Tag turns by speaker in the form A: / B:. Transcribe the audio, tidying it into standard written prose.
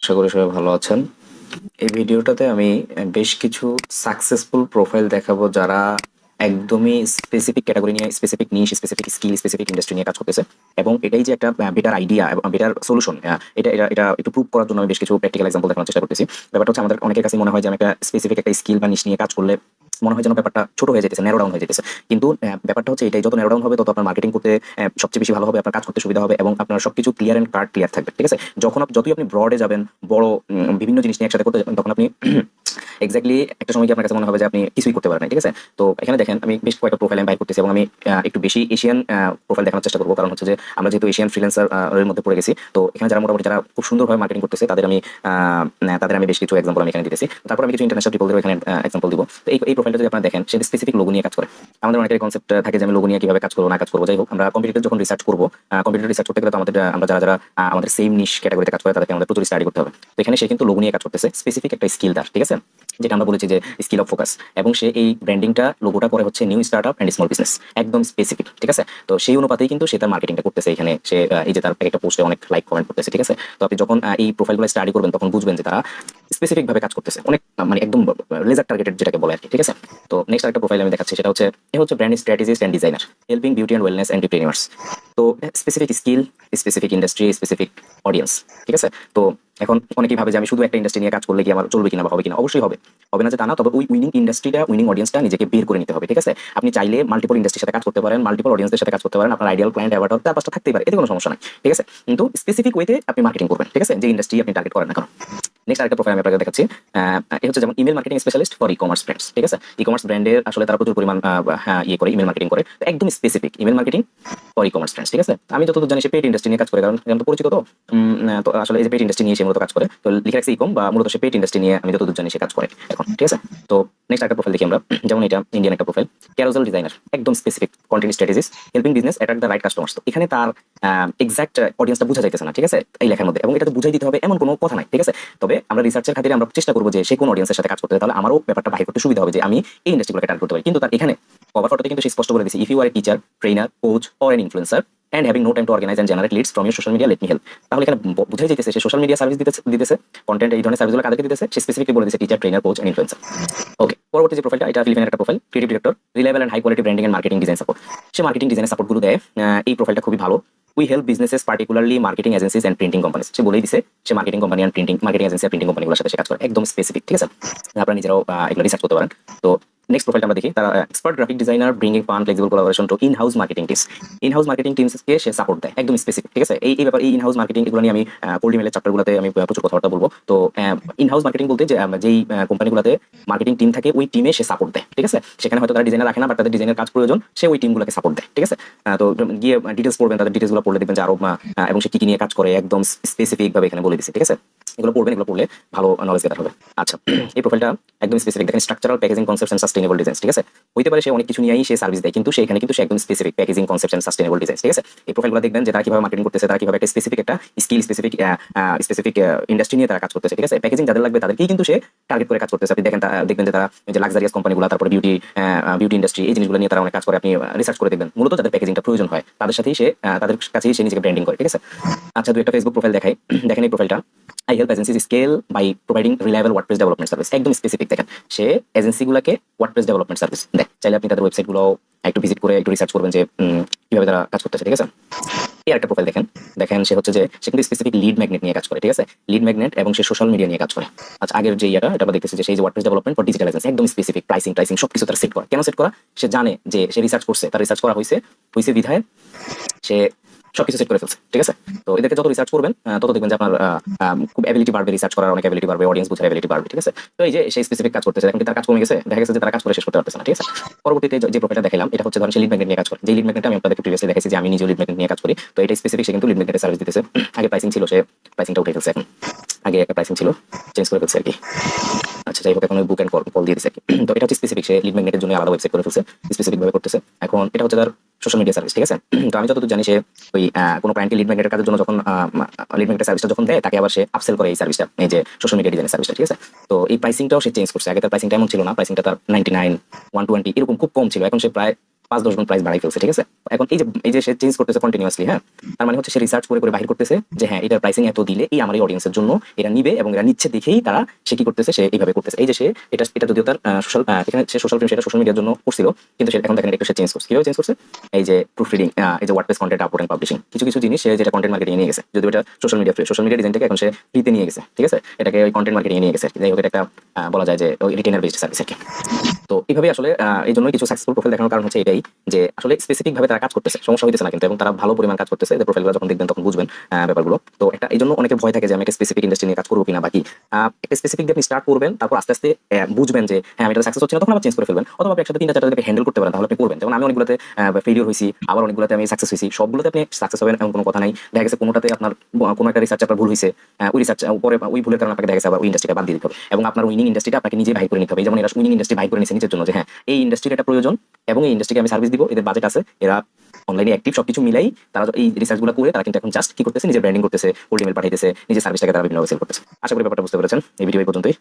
A: আশা করি সবাই ভালো আছেন। এই ভিডিওটাতে আমি বেশ কিছু সাকসেসফুল প্রোফাইল দেখাবো যারা একদমই স্পেসিফিক ক্যাটাগরি নিয়ে, স্পেসিফিক নিশ, স্পেসিফিক স্কিল, স্পেসিফিক ইন্ডাস্ট্রি নিয়ে কাজ করতেছে। এবং এটাই যে একটা বেটার আইডিয়া এবং বেটার সলিউশন, এটা এটা এটা একটু প্রুভ করার জন্য আমি বেশ কিছু প্র্যাকটিক্যাল এক্সাম্পল দেখানোর চেষ্টা করতেছি। ব্যাপারটা হচ্ছে আমাদের অনেকের কাছে মনে হয় যে আমি একটা স্পেসিফিক একটা স্কিল বা নিশ নিয়ে কাজ করলে মনে হয় যেন ব্যাপারটা ছোট হয়ে যেতেছে, ন্যারো ডাউন হয়ে যেতেছে। কিন্তু ব্যাপারটা হচ্ছে এটাই, যত ন্যারো ডাউন হবে তত আপনার মার্কেটিং করতে সবচেয়ে বেশি ভালো হবে, আপনার কাজ করতে সুবিধা হবে এবং আপনার সবকিছু ক্লিয়ার এন্ড কার্ড ক্লিয়ার থাকবে। ঠিক আছে? যতই আপনি ব্রডে যাবেন, বড় বিভিন্ন জিনিস নিয়ে একসাথে করতে যাবেন, তখন আপনি এক্স্যাক্টলি একটা সময় গিয়ে আপনার কাছে মনে হবে যে আপনি কিছুই করতে পারেন না। ঠিক আছে? তো এখানে দেখেন আমি বেশ কয়েকটা প্রোফাইল আমি বাইর করতেছি এবং আমি একটু বেশি এশিয়ান প্রোফাইল দেখানোর চেষ্টা করবো, কারণ হচ্ছে যে আমরা যেহেতু এশিয়ান ফ্রিল্যান্সার এর মধ্যে পড়ে গেছি, তো এখানে যারা মোটামুটি যারা খুব সুন্দরভাবে মার্কেটিং করতেছে তাদের আমি বেশ কিছু এক্সাম্পল আমি এখানে দিতেছি। তারপর আমি কিছু ইন্টারন্যাশনাল পিপলদের এখানে এক্সাম্পল দিব। তো এই প্রোফাইলটা যদি আপনারা দেখেন, সে স্পেসিফিক লোগো নিয়ে কাজ করে। আমাদের অনেকের কনসেপ্ট থাকে যে আমি লোগো নিয়ে কিভাবে কাজ করবো না কাজ করবো। যাই হোক, আমরা কম্পিটিটর যখন রিসার্চ করবো, কম্পিটিটর রিসার্চ করতে গেলে তো আমাদের আমরা যারা যারা আমাদের সেম নিশ ক্যাটাগরিতে কাজ করে তাদেরকে আমাদের প্রচুর স্টাডি করতে হবে। তো এখানে সে কিন্তু লোগো নিয়ে কাজ করতেছে, স্পেসিফিক একটা স্কিল তার। ঠিক আছে? যেটা আমরা বলেছি যে স্কিল অফ ফোকাস, এবং সে এই ব্র্যান্ডিংটা লোগোটা করে হচ্ছে new startup and small business, একদম স্পেসিফিক। ঠিক আছে? তো সেই অনুপাতেই কিন্তু সে তার মার্কেটিংটা করতেছে। এখানে সে এই যে তার একটা পোস্টে অনেক লাইক কমেন্ট করতেছে। ঠিক আছে? তো আপনি যখন এই প্রোফাইলগুলো স্টাডি করবেন তখন বুঝবেন যে তারা স্পেসিফিক ভাবে কাজ করতেছে, অনেক মানে একদম লেজার টার্গেটেড যেটাকে বলে আর কি। ঠিক আছে? তো নেক্সট একটা প্রোফাইল আমি দেখাচ্ছি, সেটা হচ্ছে brand strategist and designer, helping beauty and wellness entrepreneurs. তো specific skill, specific industry, specific audience. ঠিক আছে? তো এখন অনেকেই ভাবে যে আমি শুধু একটা ইন্ডাস্ট্রি নিয়ে কাজ করলে কি আমার চলবে কিনা বা হবে কিনা। অবশ্যই হবে, হবে না যে তা না, তবে ওই উইনিং ইন্ডাস্ট্রিটা, উইনিং অডিয়েন্সটা নিজেকে বের করে নিতে হবে। ঠিক আছে? আপনি চাইলে মাল্টিপল ইন্ডাস্ট্রির সাথে কাজ করতে পারেন, মাল্টিপল অডিয়েন্সের সাথে কাজ করতে পারেন, আপনার আইডিয়াল ক্লায়েন্ট অ্যাভাটার 4-5টা থাকতেই পারে, এতে কোনো সমস্যা নাই। ঠিক আছে? কিন্তু স্পেসিফিক ওয়েতে আপনি মার্কেটিং করবেন। ঠিক আছে? যে ইন্ডাস্ট্রি আপনি টার্গেট করেন না কেন। নেক্সট আরেকটা প্রোফাইল আমি আপনাকে দেখাচ্ছি। এটা হচ্ছে যেমন email marketing specialist for e commerce brands. ঠিক আছে? ই কমার্স ব্র্যান্ডের আসলে তারা প্রচুর পরিমাণ ইয়ে করে, ইমেল মার্কেটিং করে। তো একদম specific email marketing for e commerce brands. ঠিক আছে? আমি যতদূর জানি সে পেড ইন্ডাস্ট্রি নিয়ে কাজ করে, কারণ তো পরিচিত। তো তো আসলে এই যে পেড ইন্ডাস্ট্রি নিয়ে সে মূলত কাজ করে, তো লিখে রাখছে ইকম, বা মূলত সে পেড ইন্ডাস্ট্রি নিয়ে আমি যতদূর জানি সে কাজ করে এখন। ঠিক আছে? তো নেক্সট একটা প্রোফাইল দেখি আমরা, যেমন এটা ইন্ডিয়ান একটা প্রোফাইল, ক্যারোজেল ডিজাইনার, একদম specific content strategies, helping business attract the right customers. তো এখানে তার এক্সাক্ট অডিয়েন্সটা বোঝা যাইতেছে না। ঠিক আছে? এই লেখার মধ্যে, এবং এটা তো বুঝাই দিতে হবে এমন কোনো কথা নাই। ঠিক আছে? তবে আমরা রিসার্চের খাতিরে আমরা চেষ্টা করবো যে সে কোন অডিয়েন্সের সাথে কাজ করতে হয়, তাহলে আমারও ব্যাপারটা বাহির করতে সুবিধা হবে যে আমি এই ইন্ডাস্ট্রিগুলোকে টার্গেট করতে পারি। কিন্তু তার এখানে কভার ফটোতে কিন্তু সে স্পষ্ট করে দিয়েছে, if you are a teacher, trainer, coach or an influencer and having no time to organize and generate leads from your social media, let me help. তাহলে এখানে বুঝাই যাইতেছে সে সোশ্যাল মিডিয়া সার্ভিস দিতেছে, কন্টেন্ট এই ধরনের সার্ভিসগুলো কাদেরকে দিতেছে, সে স্পেসিফিকলি বলে দিয়েছে teacher, trainer, coach and influencer. Okay, পরবর্তী যে প্রোফাইলটা, এটা ফিলিপিনের একটা profile, creative director, reliable and high quality branding and marketing design support. সে মার্কেটিং ডিজাইনের সাপোর্টগুলো দেয়। এই প্রোফাইলটা খুবই ভালো। We help businesses particularly marketing agencies and printing companies. সে বলেই দিছে সে marketing company and marketing agency R printing কোম্পানিগুলোর সাথে সে কাজ করে, একদম স্পেসিফিক। ঠিক আছে? আপনারা নিজেরাও এগুলো রিসার্চ করতে পারেন। তো নেক্সট প্রোফাইলটা আমরা দেখি, তারা expert graphic designer, bringing fun flexible collaboration to in house marketing teams. In house marketing টিমসকে সে সাপোর্ট দেয়, একদম স্পেসিফিক। ঠিক আছে? এই ব্যাপার, এই ইন হাউস মার্কেটিং এগুলো নিয়ে আমি কোল্ড ইমেলের চ্যাপ্টারগুলোতে আমি প্রচুর কথাবার্তা বলবো। তো ইন হাউস মার্কেটিং বলতে যে যেই কোম্পানিগুলোতে মার্কেটিং টিম থাকে, ওই টিমে সে সাপোর্ট দেয়। ঠিক আছে? সেখানে হয়তো তারা ডিজাইনার রাখে না, বাট তাদের ডিজাইনের কাজ প্রয়োজন, সে ওই টিমগুলোকে সাপোর্ট দেয়। ঠিক আছে? তো গিয়ে ডিটেলস পড়বেন, তাদের ডিটেলসগুলো পড়লে দেখবেন যে আরো এবং সে কি কি নিয়ে কাজ করে একদম স্পেসিফিক ভাবে এখানে বলে দিচ্ছে। ঠিক আছে? এগুলো পড়বেন, এগুলো পড়লে ভালো নলেজ গেদার হবে। আচ্ছা, এই প্রোফাইলটা একদম স্পেসিফিক, দেখেন structural packaging concepts and sustainable design. ঠিক আছে? হইতে পারে সে অনেক কিছু নিয়েই সে সার্ভিস দেয়, কিন্তু সেখানে কিন্তু সে একদম specific packaging concepts and sustainable design. ঠিক আছে? এই প্রোফাইলগুলো দেখবেন যে তারা কিভাবে মার্কেটিং করতেছে, তারা কিভাবে একটা স্পেসিফিক স্কিল, স্পেসিফিক ইন্ডাস্ট্রি নিয়ে তারা কাজ করতেছে। ঠিক আছে? প্যাকেজিং যাদের লাগবে তাদেরকেই কিন্তু সে টার্গেট করে কাজ করতেছে। আপনি দেখবেন যে তারা যে লাক্সারিয়াস কোম্পানিগুলো, তারপরে বিউটি ইন্ডাস্ট্রি, এই জিনিসগুলো নিয়ে তারা অনেক কাজ করে। আপনি রিসার্চ করে দেখবেন, মূলত যাদের প্যাকেজিংটা প্রয়োজন হয় তাদের সাথেই সে তাদের কাছেই সে নিজেকে ব্র্যান্ডিং করে। ঠিক আছে? আচ্ছা, দুই একটা ফেসবুক প্রোফাইল দেখাই। দেখেন এই প্রোফাইলটা, I help agencies scale by providing reliable WordPress development service, একদম স্পেসিফিক। দেখেন সে এজেন্সিগুলোকে ওয়ার্ডপ্রেস ডেভেলপমেন্ট সার্ভিস দেয়। চাইলে আপনি তাদের ওয়েবসাইটগুলো একটু ভিজিট করে একটু রিসার্চ করবেন যে কিভাবে তারা কাজ করতেছে। ঠিক আছে? এই একটা প্রোফাইল দেখেন, সে হচ্ছে যে সে কিন্তু স্পেসিফিক লিড ম্যাগনেট নিয়ে কাজ করে। ঠিক আছে? লিড ম্যাগনেট, এবং সে সোশ্যাল মিডিয়া নিয়ে কাজ করে। আচ্ছা, আগের যে এটা আমরা দেখতেছি যে সেই যে WordPress development for digital agency, একদম স্পেসিফিক প্রাইসিং সবকিছু তার সেট করা। কেন সেট করা? সে জানে যে সে রিসার্চ করছে, তার রিসার্চ করা হয়েছে বিধায় সে সবকিছু সেট করে ফেলছে। ঠিক আছে? তো এদেরকে যত রিসার্চ করবেন তত দেখবেন যে আপনার খুব অ্যাবিলিটি বাড়বে, রিসার্চ করার অনেক অ্যাবিলিটি বাড়বে, অডিয়েন্স বোঝার অ্যাবিলিটি বাড়বে। ঠিক আছে? তো এই যে সেই স্পেসিফিক কাজ করতেছে, এখন কি তার কাজ কমে গেছে? দেখা গেছে যে তারা কাজ করে শেষ করতে পারতেছে না। ঠিক আছে? পরবর্তীতে যে প্রোফাইলটা দেখালাম, এটা হচ্ছে ধরেন সে লিড ম্যাগনেট নিয়ে কাজ করে। যে লিড ম্যাগনেটটা আমি আপনাদেরকে প্রিভিয়াসলি দেখাইছি যে আমি নিজে লিড ম্যাগনেট নিয়ে কাজ করি। তো এটা স্পেসিফিক, সে কিন্তু লিড ম্যাগনেটের সার্ভিস দিতেছে। আগে প্রাইসিং ছিল, সে প্রাইসিংটা উঠে ফেলছে এখন। আগে একটা প্রাইসিং ছিল, চেঞ্জ করে ফেলছে আর কি। আচ্ছা, যাই হোক, এখন বুক এন্ড কল দিয়ে দিচ্ছে আর কি। তো এটা হচ্ছে স্পেসিফিক, সে লিড ম্যাগনেটের জন্য আলাদা ওয়েবসাইট করে ফেলছে, স্পেসিফিক ভাবে করতেছে। এখন এটা হচ্ছে তার সোশ্যাল মিডিয়া সার্ভিস। ঠিক আছে? তো আমি যতদূর জানি সে ওই কোনো ক্লায়েন্টকে লিড ম্যাগনেটের কাজের জন্য যখন লিড ম্যাগনেটের সার্ভিসটা যখন দেয়, তাকে আবার সে আপসেল করে এই সার্ভিসটা, এই যে সোশ্যাল মিডিয়া ডিজাইনের সার্ভিসটা। ঠিক আছে? তো এই প্রাইসিংটাও সে চেঞ্জ করছে। আগে তার প্রাইসিংটা এমন ছিল না, প্রাইসিংটা তার 99, 120 এরকম খুব কম ছিল। এখন সে প্রায় 5-10 গুণ প্রাইস বাড়াই ফেলছে, ঠিক আছে? এখন এই যে সে চেঞ্জ করতেছে কন্টিনিউয়াসলি, হ্যাঁ, তার মানে হচ্ছে সে রিসার্চ করে করে বাহির করতেছে যে হ্যাঁ এটার প্রাইসিং এত দিলে এই আমার এই অডিয়েন্সের জন্য এরা নিবে, এবং এরা নিচ্ছে দেখেই তারা সে কি করতেছে, সে এইভাবে করতেছে। এই যে সে এটা যদিও তার সোশ্যাল, এখানে সে সোশ্যাল সেটা সোশ্যাল মিডিয়ার জন্য করছিল, কিন্তু সে এখন দেখেন একটু সে চেঞ্জ করছে। কিভাবে চেঞ্জ করছে? এই যে প্রুফ রিডিং, এই যে WordPress content upload and publishing, কিছু কিছু জিনিস সে যেটা কন্টেন্ট মার্কেটিং নিয়ে গেছে, যদিও এটা social media free, social media ডিজাইনটাকে এখন সে ফ্রিতে নিয়ে গেছে, ঠিক আছে? এটাকে ওই কন্টেন্ট মার্কেটিং নিয়ে গেছে। যাই হোক, এটা একটা বলা যায় যে ওই রিটেনার বেসড সার্ভিস আর কি। তো এইভাবে আসলে এই জন্যই কিছু সাকসেসফুল প্রোফাইল দেখানোর কারণ হচ্ছে এটাই, যে আসলে স্পেসিফিক ভাবে তারা কাজ করতেছে, সমস্যা হইতেছে না কিন্তু, এবং তারা ভালো পরিমাণ কাজ করতেছে। যে প্রোফাইলগুলো যখন দেখবেন তখন বুঝবেন ব্যাপারগুলো। তো একটা এই জন্য অনেকের ভয় থাকে যে আমি একটা স্পেসিফিক ইন্ডাস্ট্রি নিয়ে কাজ করবো কিনা, বাকি একটা স্পেসিফিক দিয়ে আপনি স্টার্ট করবেন, তারপর আস্তে আস্তে বুঝবেন যে হ্যাঁ আমি এটা সাকসেস হচ্ছে না, তখন আবার চেঞ্জ করে ফেলবেন। অথবা আপনি একসাথে 3টা 4টা যদি হ্যান্ডেল করতে পারেন তাহলে আপনি করবেন। যেমন আমি অনেকগুলোতে ফেলিওর হয়েছি, আবার অনেকগুলোতে আমি সাকসেস হয়েছি। সবগুলোতে আপনি সাকসেস হবেন এমন কোনো কথা নাই। দেখা গেছে কোনোটাতে আপনার কোনো একটা রিসার্চ আপনার ভুল হয়েছে, ওই রিসার্চ পরে ওই ভুলের কারণে আপনাকে দেখা গেছে আবার ওই ইন্ডাস্ট্রিটা বাদ দিয়ে দিতে হবে, এবং আপনার উইনিং ইন্ডাস্ট্রিটা আপনাকে নিজে বাই করে নিতে হবে। যেমন এরা উইনিং ইন্ডাস্ট্রি বাই করে নিচ্ছে নিজের জন্য, যে হ্যাঁ এই ইন্ডাস্ট্রির এটা প্রয়োজন এবং এই ইন্ডাস্ট্রিকে আমি সার্ভিস দিব, এদের বাজেট আছে, এরা অনলাইনে অ্যাক্টিভ, সবকিছু মিলাই তারা এই রিসার্চগুলো করে তারা কিন্তু এখন জাস্ট কি করতেছে, নিজের ব্র্যান্ডিং করতেছে, কোল্ড ইমেল পাঠাইতেছে, নিজের সার্ভিসটাকে তারা বিভিন্ন সেল করতেছে। আশা করি ব্যাপারটা বুঝতে পেরেছেন। এই ভিডিও এই পর্যন্তই।